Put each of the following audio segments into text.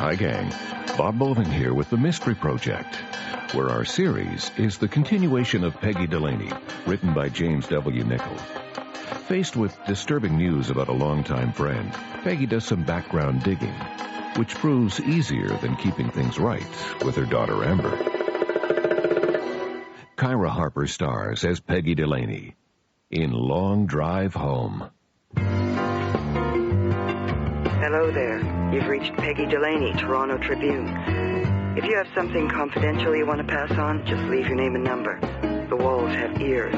Hi, gang. Bob Boving here with The Mystery Project, where our series is the continuation of Peggy Delaney, written by James W. Nichol. Faced with disturbing news about a longtime friend, Peggy does some background digging, which proves easier than keeping things right with her daughter Amber. Kyra Harper stars as Peggy Delaney in Long Drive Home. Hello there. You've reached Peggy Delaney, Toronto Tribune. If you have something confidential you want to pass on, just leave your name and number. The walls have ears.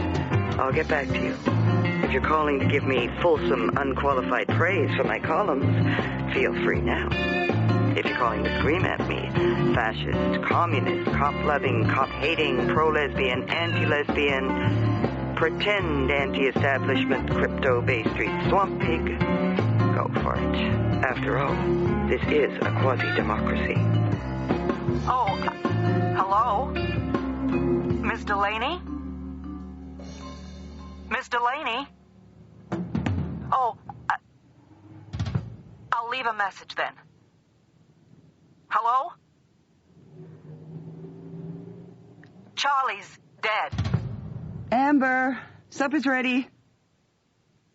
I'll get back to you. If you're calling to give me fulsome, unqualified praise for my columns, feel free now. If you're calling to scream at me, fascist, communist, cop-loving, cop-hating, pro-lesbian, anti-lesbian, pretend anti-establishment, crypto-Bay Street swamp pig, go for it. After all, this is a quasi-democracy. Oh, hello? Miss Delaney? Miss Delaney? Oh, I'll leave a message then. Hello? Charlie's dead. Amber, supper's ready.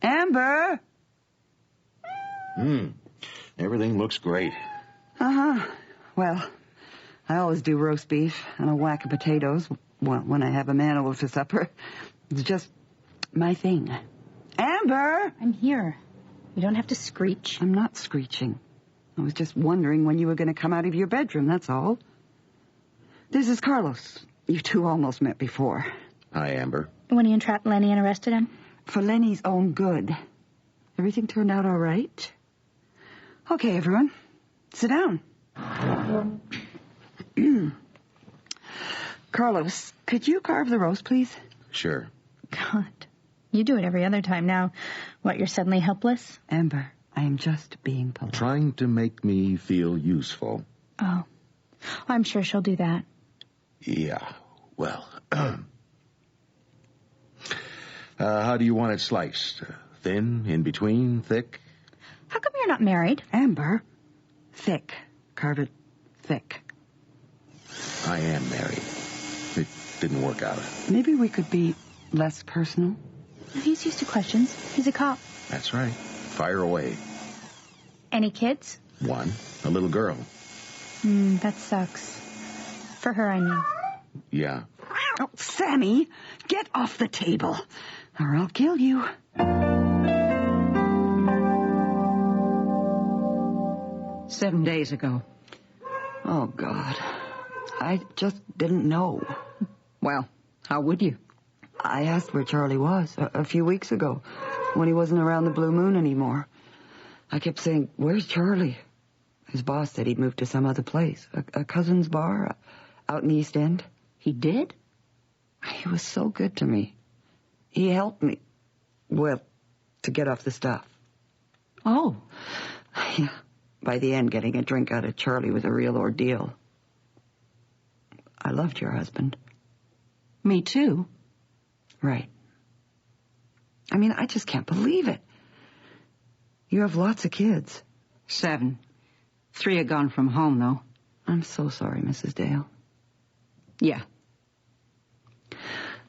Amber? Everything looks great. Uh-huh. Well, I always do roast beef and a whack of potatoes when I have a man over for supper. It's just my thing. Amber! I'm here. You don't have to screech. I'm not screeching. I was just wondering when you were going to come out of your bedroom, that's all. This is Carlos. You two almost met before. Hi, Amber. When he entrapped Lenny and arrested him? For Lenny's own good. Everything turned out all right? Okay, everyone. Sit down. Carlos, could you carve the roast, please? Sure. God, you do it every other time now. What, you're suddenly helpless? Amber, I am just being polite. Trying to make me feel useful. Oh, I'm sure she'll do that. Yeah, well, how do you want it sliced? Thin, in between, thick? How come you're not married? Amber, thick. Carve it thick. I am married. It didn't work out. Maybe we could be less personal. He's used to questions. He's a cop. That's right. Fire away. Any kids? One, a little girl. That sucks. For her, I mean. Yeah. Oh, Sammy, get off the table, or I'll kill you. "7 days ago. Oh, God. I just didn't know. Well, how would you? I asked where Charlie was a few weeks ago, when he wasn't around the Blue Moon anymore. I kept saying, "Where's Charlie?" His boss said he'd moved to some other place, a cousin's bar out in the East End. He did? He was so good to me. He helped me, well, to get off the stuff. Oh. Yeah. By the end, getting a drink out of Charlie was a real ordeal. I loved your husband. Me too. Right. I mean, I just can't believe it. You have lots of kids. 7. 3 are gone from home, though. I'm so sorry, Mrs. Dale. Yeah.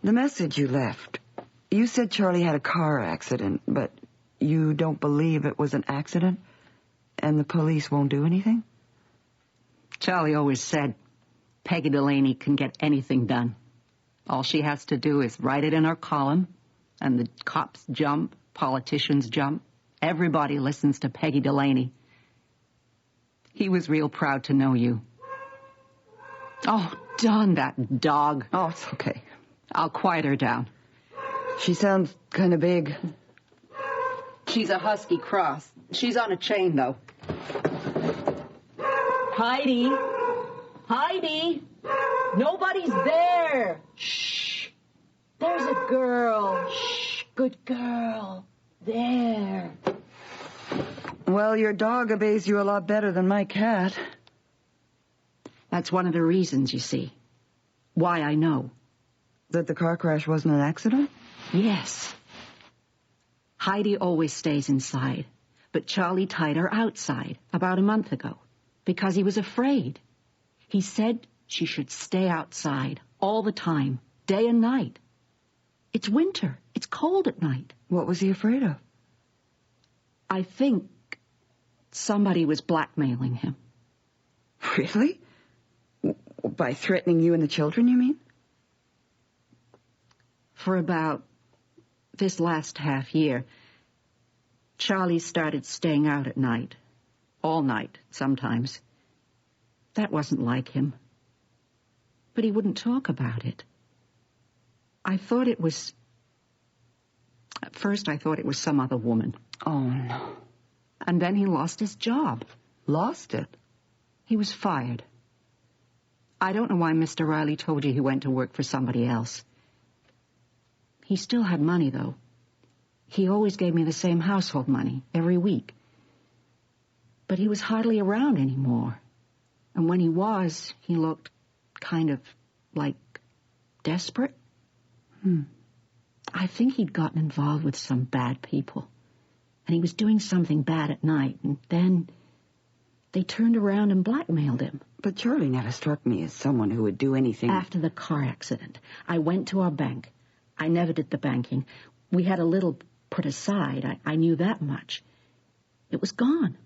The message you left, you said Charlie had a car accident, but you don't believe it was an accident? And the police won't do anything? Charlie always said Peggy Delaney can get anything done. All she has to do is write it in her column, and the cops jump, politicians jump. Everybody listens to Peggy Delaney. He was real proud to know you. Oh, Don, that dog. Oh, it's okay. I'll quiet her down. She sounds kind of big. She's a husky cross. She's on a chain, though. Heidi! Heidi! Nobody's there! Shh! There's a girl. Shh! Good girl. There. Well, your dog obeys you a lot better than my cat. That's one of the reasons, you see. Why I know. That the car crash wasn't an accident? Yes. Heidi always stays inside, but Charlie tied her outside about a month ago. because he was afraid. He said she should stay outside all the time, day and night. It's winter. It's cold at night. What was he afraid of? I think somebody was blackmailing him. Really? By threatening you and the children, you mean? For about this last half year, Charlie started staying out at night. All night, sometimes. That wasn't like him. But he wouldn't talk about it. At first I thought it was some other woman. Oh, no. And then he lost his job. Lost it? He was fired. I don't know why Mr. Riley told you he went to work for somebody else. He still had money, though. He always gave me the same household money every week. But he was hardly around anymore. And when he was, he looked kind of like desperate. I think he'd gotten involved with some bad people. And he was doing something bad at night. And then they turned around and blackmailed him. But Charlie never struck me as someone who would do anything. After the car accident, I went to our bank. I never did the banking. We had a little put aside. I knew that much. It was gone.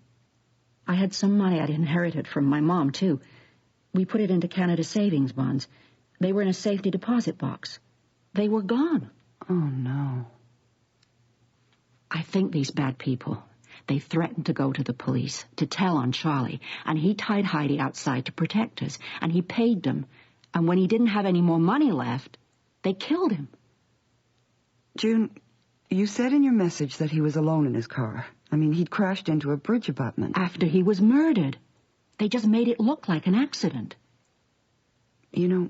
I had some money I'd inherited from my mom, too. We put it into Canada savings bonds. They were in a safety deposit box. They were gone. Oh, no. I think these bad people, they threatened to go to the police, to tell on Charlie, and he tied Heidi outside to protect us, and he paid them. And when he didn't have any more money left, they killed him. June, you said in your message that he was alone in his car. I mean, he'd crashed into a bridge abutment. After he was murdered. They just made it look like an accident. You know,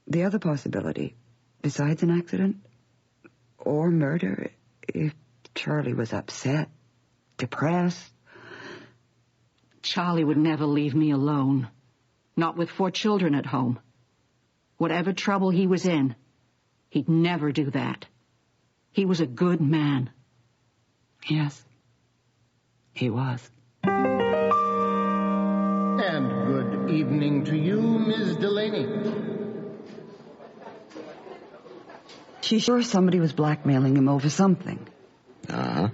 the other possibility, besides an accident or murder, if Charlie was upset, depressed. Charlie would never leave me alone. Not with 4 children at home. Whatever trouble he was in, he'd never do that. He was a good man. Yes, he was. And good evening to you, Ms. Delaney. She's sure somebody was blackmailing him over something. Uh-huh.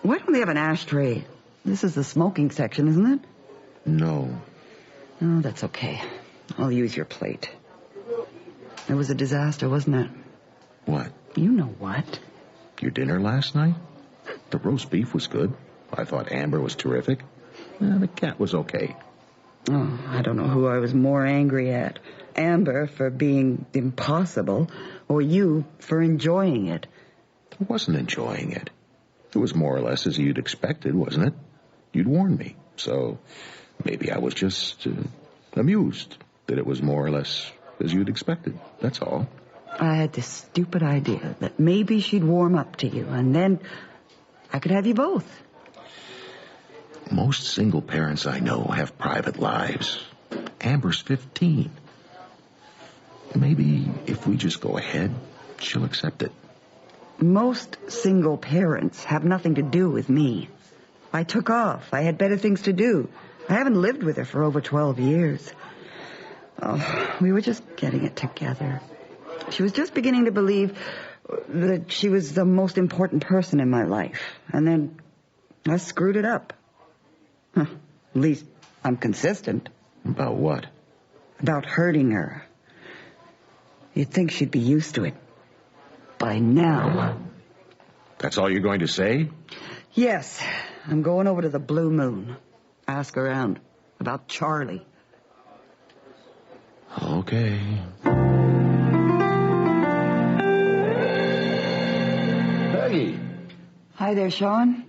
Why don't they have an ashtray? This is the smoking section, isn't it? No. Oh, that's okay. I'll use your plate. It was a disaster, wasn't it? What? You know what? Your dinner last night? The roast beef was good. I thought Amber was terrific. The cat was okay. Oh, I don't know who I was more angry at. Amber for being impossible, or you for enjoying it. I wasn't enjoying it. It was more or less as you'd expected, wasn't it? You'd warned me, so maybe I was just amused that it was more or less as you'd expected. That's all. I had this stupid idea that maybe she'd warm up to you, and then I could have you both. Most single parents I know have private lives. Amber's 15. Maybe if we just go ahead, she'll accept it. Most single parents have nothing to do with me. I took off. I had better things to do. I haven't lived with her for over 12 years. Oh, we were just getting it together. She was just beginning to believe that she was the most important person in my life. And then I screwed it up. At least I'm consistent. About what? About hurting her. You'd think she'd be used to it by now. That's all you're going to say? Yes. I'm going over to the Blue Moon. Ask around about Charlie. Okay. Peggy. Hi there, Sean.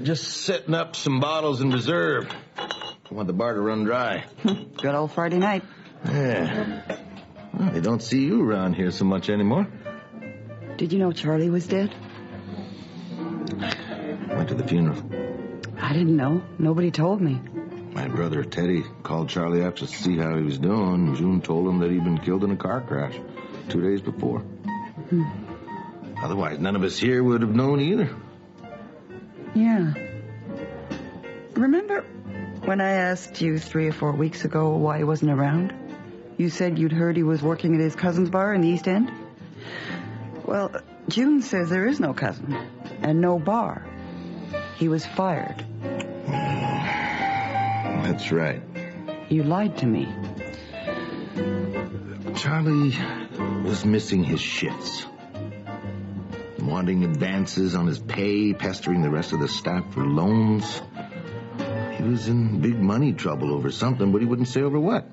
Just setting up some bottles in reserve. I want the bar to run dry. Good old Friday night. Yeah. Well, they don't see you around here so much anymore. Did you know Charlie was dead? Went to the funeral. I didn't know. Nobody told me. My brother Teddy called Charlie up to see how he was doing. June told him that he'd been killed in a car crash 2 days before. Otherwise, none of us here would have known either. Yeah. Remember when I asked you 3 or 4 weeks ago why he wasn't around? You said you'd heard he was working at his cousin's bar in the East End? Well, June says there is no cousin and no bar. He was fired. That's right. You lied to me. Charlie was missing his shifts. Wanting advances on his pay, pestering the rest of the staff for loans. He was in big money trouble over something, but he wouldn't say over what.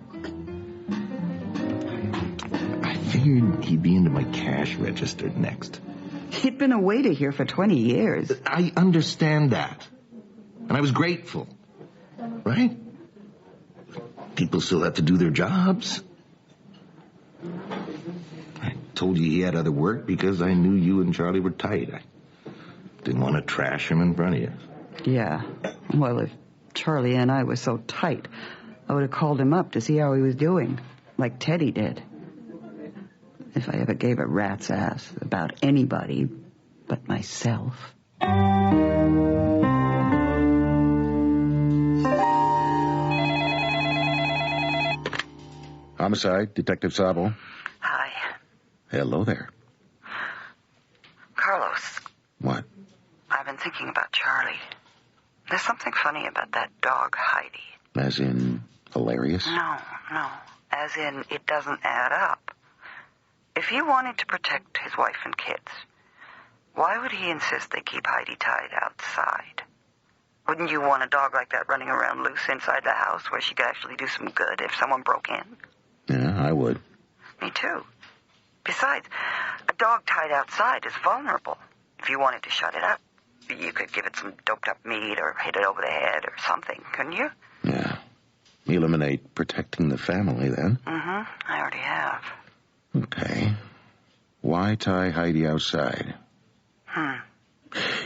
I figured he'd be into my cash register next. He'd been a waiter here for 20 years. I understand that. And I was grateful. Right? People still have to do their jobs. I told you he had other work because I knew you and Charlie were tight. I didn't want to trash him in front of you. Yeah. Well, if Charlie and I were so tight, I would have called him up to see how he was doing, like Teddy did. If I ever gave a rat's ass about anybody but myself. Homicide, Detective Sabo. Hi. Hello there. Carlos, What? I've been thinking about Charlie. There's something funny about that dog, Heidi. As in hilarious? No. As in, it doesn't add up. If he wanted to protect his wife and kids, why would he insist they keep Heidi tied outside? Wouldn't you want a dog like that running around loose inside the house where she could actually do some good if someone broke in? Yeah, I would. Me too. Besides, a dog tied outside is vulnerable. If you wanted to shut it up, you could give it some doped-up meat or hit it over the head or something, couldn't you? Yeah. Eliminate protecting the family, then. I already have. Okay. Why tie Heidi outside?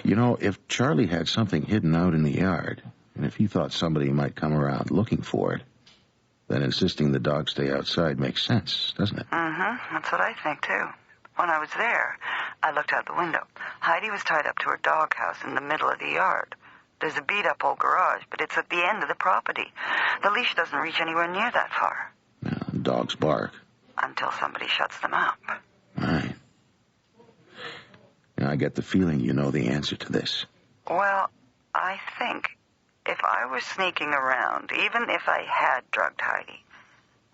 You know, if Charlie had something hidden out in the yard, and if he thought somebody might come around looking for it, then insisting the dog stay outside makes sense, doesn't it? That's what I think, too. When I was there, I looked out the window. Heidi was tied up to her doghouse in the middle of the yard. There's a beat-up old garage, but it's at the end of the property. The leash doesn't reach anywhere near that far. Yeah, dogs bark. Until somebody shuts them up. Right. Now, I get the feeling you know the answer to this. Well, I think if I were sneaking around, even if I had drugged Heidi,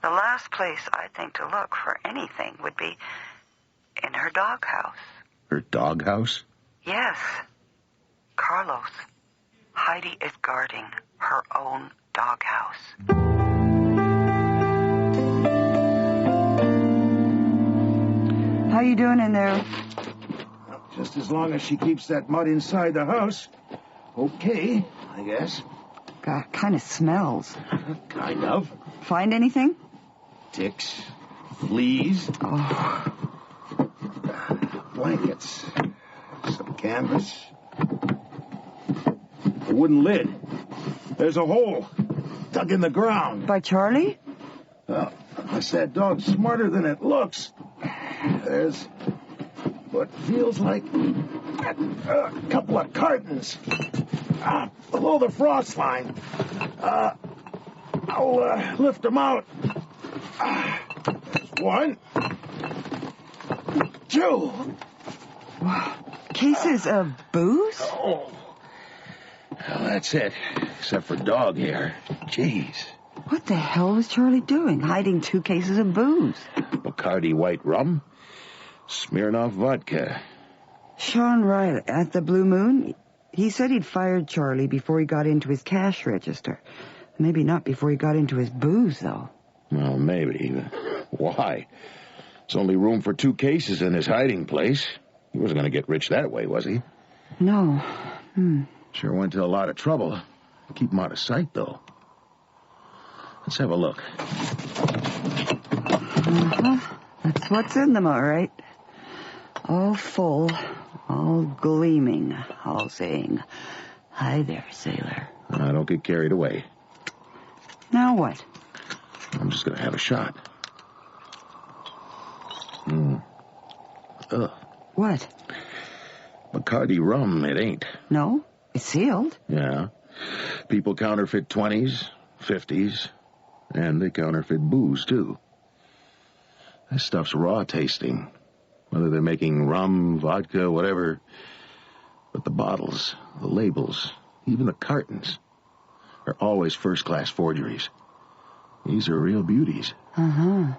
the last place I'd think to look for anything would be in her doghouse. Her doghouse? Yes. Carlos, Heidi is guarding her own doghouse. How you doing in there? Just as long as she keeps that mud inside the house. Okay, I guess. God, kind of smells. Kind of. Find anything? Ticks, fleas, Oh, blankets, some canvas, a wooden lid. There's a hole dug in the ground. by Charlie? Well, unless that dog's smarter than it looks, there's what feels like a couple of cartons below the frost line. I'll lift them out. There's one. Two. Cases of booze? Oh. Well, that's it. Except for dog hair. Jeez. What the hell was Charlie doing, hiding 2 cases of booze? Bacardi white rum, Smirnoff vodka. Sean Riley at the Blue Moon, he said he'd fired Charlie before he got into his cash register. Maybe not before he got into his booze, though. Well, maybe. Why? There's only room for 2 cases in his hiding place. He wasn't going to get rich that way, was he? No. Sure went to a lot of trouble. Keep him out of sight, though. Let's have a look. That's what's in them, all right. All full, all gleaming, all saying, "Hi there, sailor." Don't get carried away. Now what? I'm just going to have a shot. Ugh. What? Bacardi rum, it ain't. No? It's sealed. Yeah. People counterfeit 20s, 50s, and they counterfeit booze, too. This stuff's raw tasting, whether they're making rum, vodka, whatever. But the bottles, the labels, even the cartons are always first-class forgeries. These are real beauties. Uh-huh.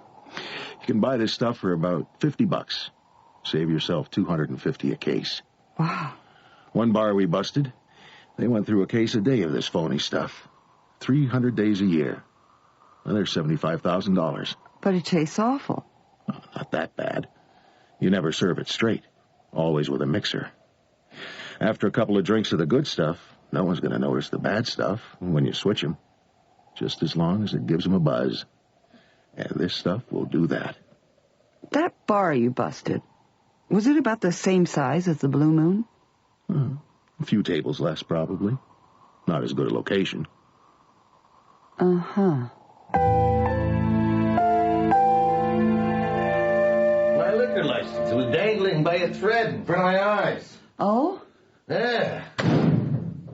You can buy this stuff for about $50. Save yourself $250 a case. Wow. One bar we busted, they went through a case a day of this phony stuff. 300 days a year. Well, there's $75,000. But it tastes awful. Oh, not that bad. You never serve it straight. Always with a mixer. After a couple of drinks of the good stuff, no one's going to notice the bad stuff when you switch them. Just as long as it gives them a buzz. And this stuff will do that. That bar you busted, was it about the same size as the Blue Moon? A few tables less, probably. Not as good a location. Uh-huh. My liquor license. It was dangling by a thread in front of my eyes. Oh? Yeah.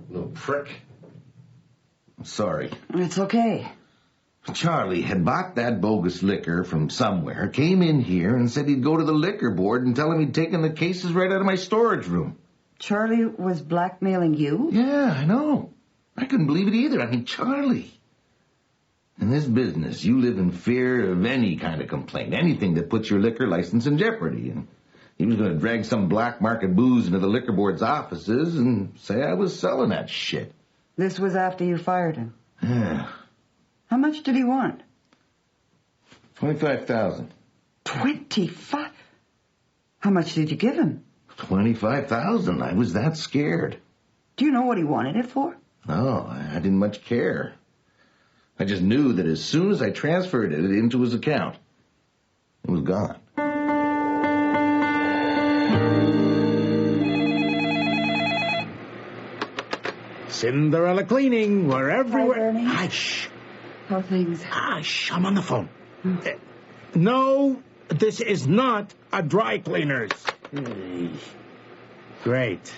Little prick. I'm sorry. It's okay. Charlie had bought that bogus liquor from somewhere, came in here and said he'd go to the liquor board and tell him he'd taken the cases right out of my storage room. Charlie was blackmailing you? Yeah, I know. I couldn't believe it either. I mean, Charlie. In this business, you live in fear of any kind of complaint, anything that puts your liquor license in jeopardy. And he was going to drag some black market booze into the liquor board's offices and say I was selling that shit. This was after you fired him? Yeah. How much did he want? $25,000. 25? How much did you give him? $25,000. I was that scared. Do you know what he wanted it for? No, I didn't much care. I just knew that as soon as I transferred it into his account, it was gone. Cinderella cleaning. We're everywhere. Hi, Bernie. Hi, shh. How things? Shh, I'm on the phone. No, this is not a dry cleaner's. Great.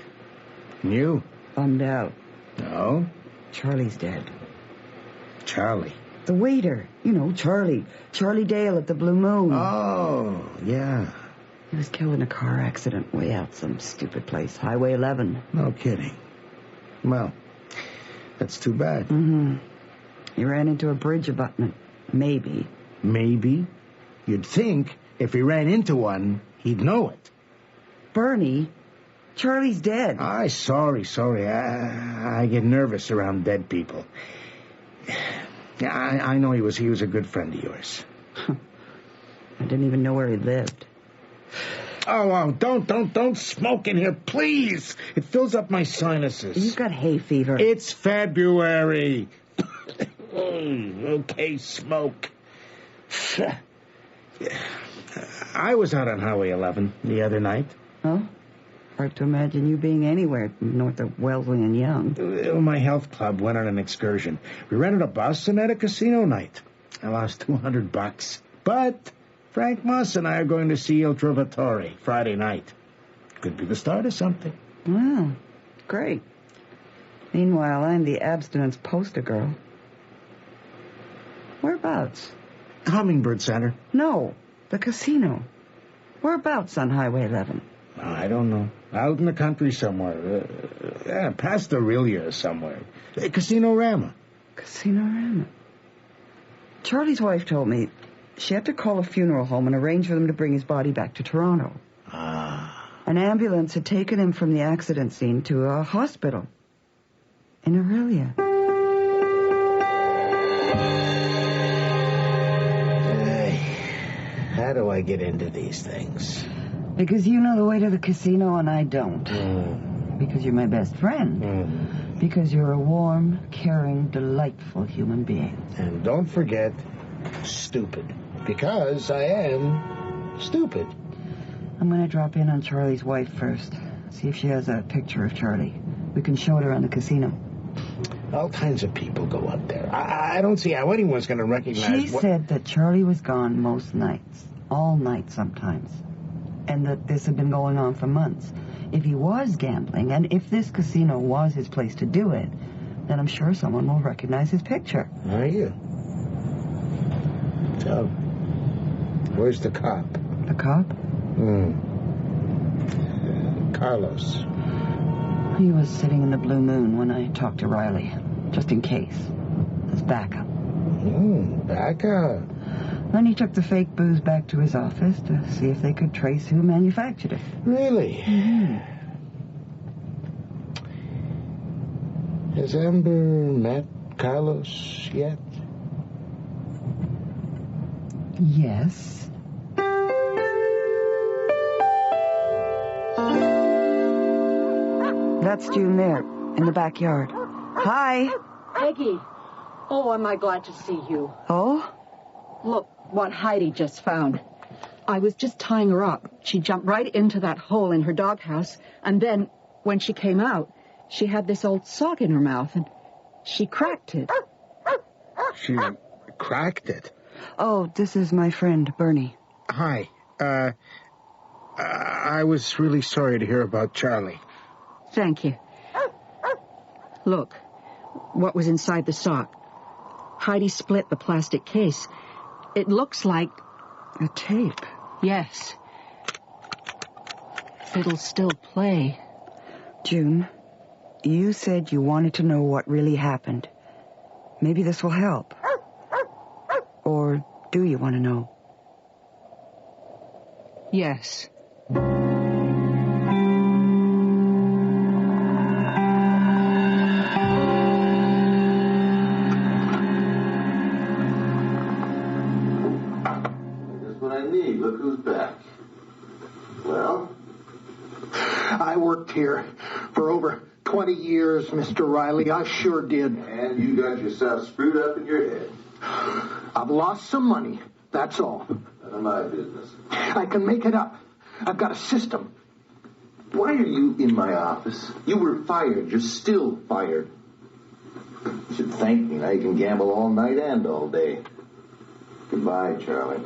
And you? Bummed out. No? Charlie's dead. Charlie. The waiter. You know, Charlie. Charlie Dale at the Blue Moon. Oh, yeah. He was killed in a car accident way out some stupid place. Highway 11. No kidding. Well, that's too bad. Mm-hmm. He ran into a bridge abutment. Maybe. Maybe. You'd think if he ran into one, he'd know it. Bernie, Charlie's dead. Sorry. I get nervous around dead people. I know he was a good friend of yours. I didn't even know where he lived. Oh, don't smoke in here, please. It fills up my sinuses. You've got hay fever. It's February. Okay, smoke. I was out on Highway 11 the other night. Oh? Hard to imagine you being anywhere north of Wellesley and Young. My health club went on an excursion. We rented a bus and had a casino night. I lost $200. But Frank Moss and I are going to see Il Trovatore Friday night. Could be the start of something. Wow, great. Meanwhile, I'm the abstinence poster girl. Whereabouts? Hummingbird Center. No, the casino. Whereabouts on Highway 11? I don't know. Out in the country somewhere. Past Aurelia somewhere. Casino-rama. Casino-rama. Charlie's wife told me she had to call a funeral home and arrange for them to bring his body back to Toronto. An ambulance had taken him from the accident scene to a hospital in Aurelia. How do I get into these things? Because you know the way to the casino and I don't. Because you're my best friend. Because you're a warm, caring, delightful human being. And don't forget, stupid. Because I am stupid. I'm going to drop in on Charlie's wife first. See if she has a picture of Charlie. We can show it around the casino. All kinds of people go up there. I don't see how anyone's going to recognize... She said that Charlie was gone most nights. All night sometimes. And that this had been going on for months. If he was gambling, and if this casino was his place to do it, then I'm sure someone will recognize his picture. Are you? So, where's the cop? The cop? Carlos. He was sitting in the Blue Moon when I talked to Riley, just in case. As backup. Backup. Then he took the fake booze back to his office to see if they could trace who manufactured it. Really? Has Amber met Carlos yet? Yes. That's June there, in the backyard. Hi. Peggy. Oh, am I glad to see you. Oh? Look what Heidi just found. I was just tying her up. She jumped right into that hole in her doghouse, and then, when she came out, she had this old sock in her mouth, and she cracked it. She cracked it? Oh, this is my friend, Bernie. Hi. I was really sorry to hear about Charlie. Thank you. Look, what was inside the sock. Heidi split the plastic case. It looks like a tape. Yes. It'll still play. June, you said you wanted to know what really happened. Maybe this will help. Or do you want to know? Yes. Look who's back. Well? I worked here for over 20 years, Mr. Riley. I sure did. And you got yourself screwed up in your head. I've lost some money, that's all. None of my business. I can make it up. I've got a system. Why are you in my office? You were fired. You're still fired. You should thank me. Now you can gamble all night and all day. Goodbye, Charlie.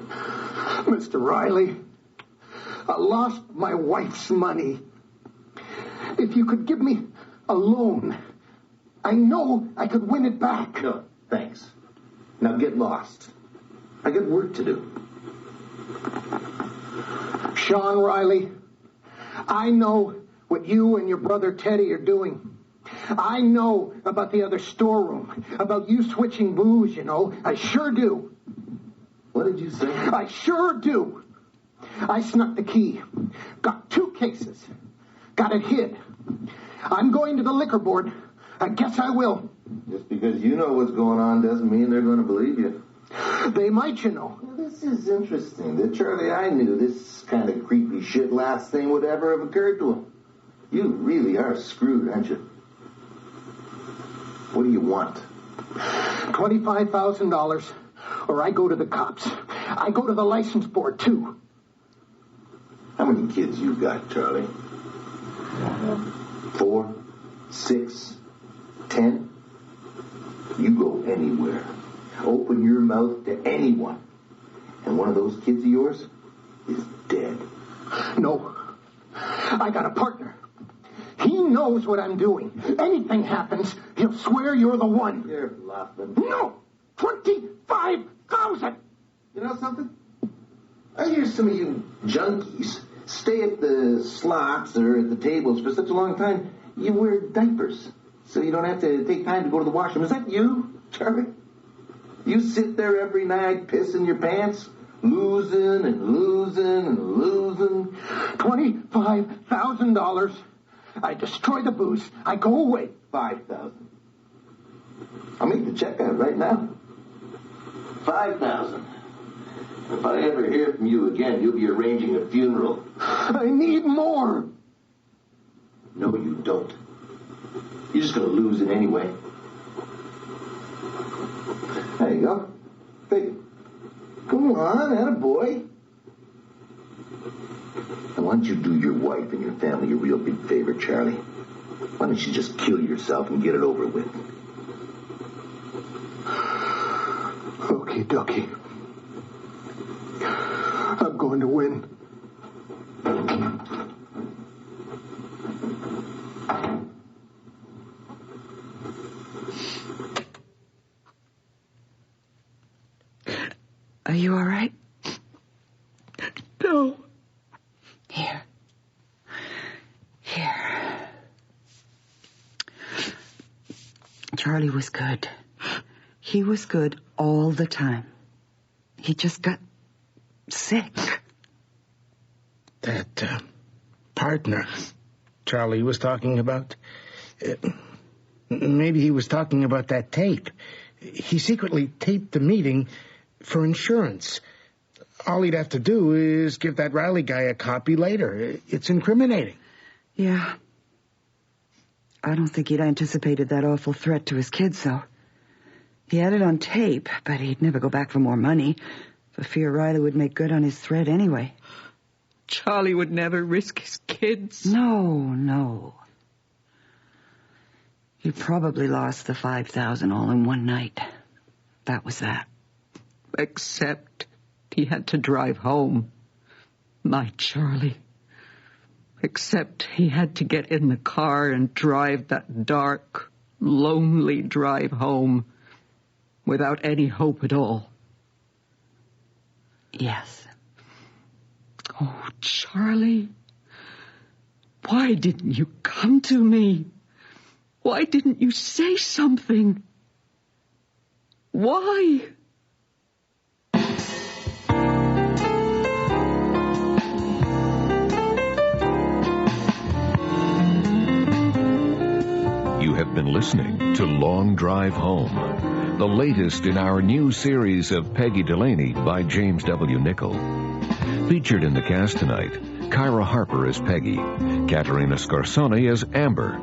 Mr. Riley, I lost my wife's money. If you could give me a loan, I know I could win it back. No, thanks. Now get lost. I got work to do. Sean Riley, I know what you and your brother Teddy are doing. I know about the other storeroom, about you switching booze, you know. I sure do. What did you say? I sure do. I snuck the key. Got 2 cases. Got it hid. I'm going to the liquor board. I guess I will. Just because you know what's going on doesn't mean they're going to believe you. They might, you know. Well, this is interesting. The Charlie I knew, this kind of creepy shit last thing would ever have occurred to him. You really are screwed, aren't you? What do you want? $25,000, or I go to the cops. I go to the license board, too. How many kids you got, Charlie? 4? 6? 10? You go anywhere. Open your mouth to anyone. And one of those kids of yours is dead. No. I got a partner. He knows what I'm doing. Anything happens, he'll swear you're the one. You're bluffing. No! 25,000! You know something? I hear some of you junkies stay at the slots or at the tables for such a long time, you wear diapers. So you don't have to take time to go to the washroom. Is that you, Charlie? You sit there every night pissing your pants, losing and losing and losing. $25,000. I destroy the booze. I go away. 5,000. I'll make the check out right now. 5,000. If I ever hear from you again, you'll be arranging a funeral. I need more. No, you don't. You're just going to lose it anyway. There you go. Take it. Come on, attaboy. I want you to do your wife and your family a real big favor, Charlie. Why don't you just kill yourself and get it over with? Okie dokie. I'm going to win. Are you all right? No. Here. Charlie was good. He was good all the time. He just got sick. That partner Charlie was talking about, maybe he was talking about that tape. He secretly taped the meeting for insurance. All he'd have to do is give that Riley guy a copy later. It's incriminating. Yeah. I don't think he'd anticipated that awful threat to his kids, though. He had it on tape, but he'd never go back for more money, for fear Riley would make good on his threat anyway. Charlie would never risk his kids. No. He probably lost the $5,000 all in one night. That was that. Except he had to drive home. My Charlie. Except he had to get in the car and drive that dark, lonely drive home without any hope at all. Yes. Oh, Charlie, why didn't you come to me? Why didn't you say something? Why? You have been listening to Long Drive Home, the latest in our new series of Peggy Delaney by James W. Nichol. Featured in the cast tonight, Kyra Harper as Peggy, Katerina Scarsoni as Amber,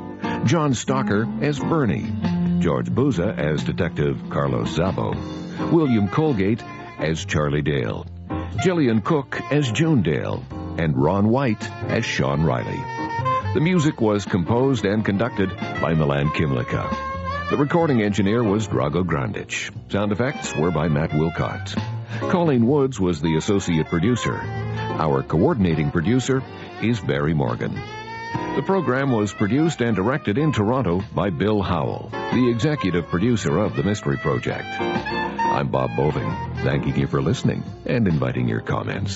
John Stocker as Bernie, George Bouza as Detective Carlos Zabo, William Colgate as Charlie Dale, Jillian Cook as June Dale, and Ron White as Sean Riley. The music was composed and conducted by Milan Kimlicka. The recording engineer was Drago Grandich. Sound effects were by Matt Wilcott. Colleen Woods was the associate producer. Our coordinating producer is Barry Morgan. The program was produced and directed in Toronto by Bill Howell, the executive producer of The Mystery Project. I'm Bob Boving, thanking you for listening and inviting your comments.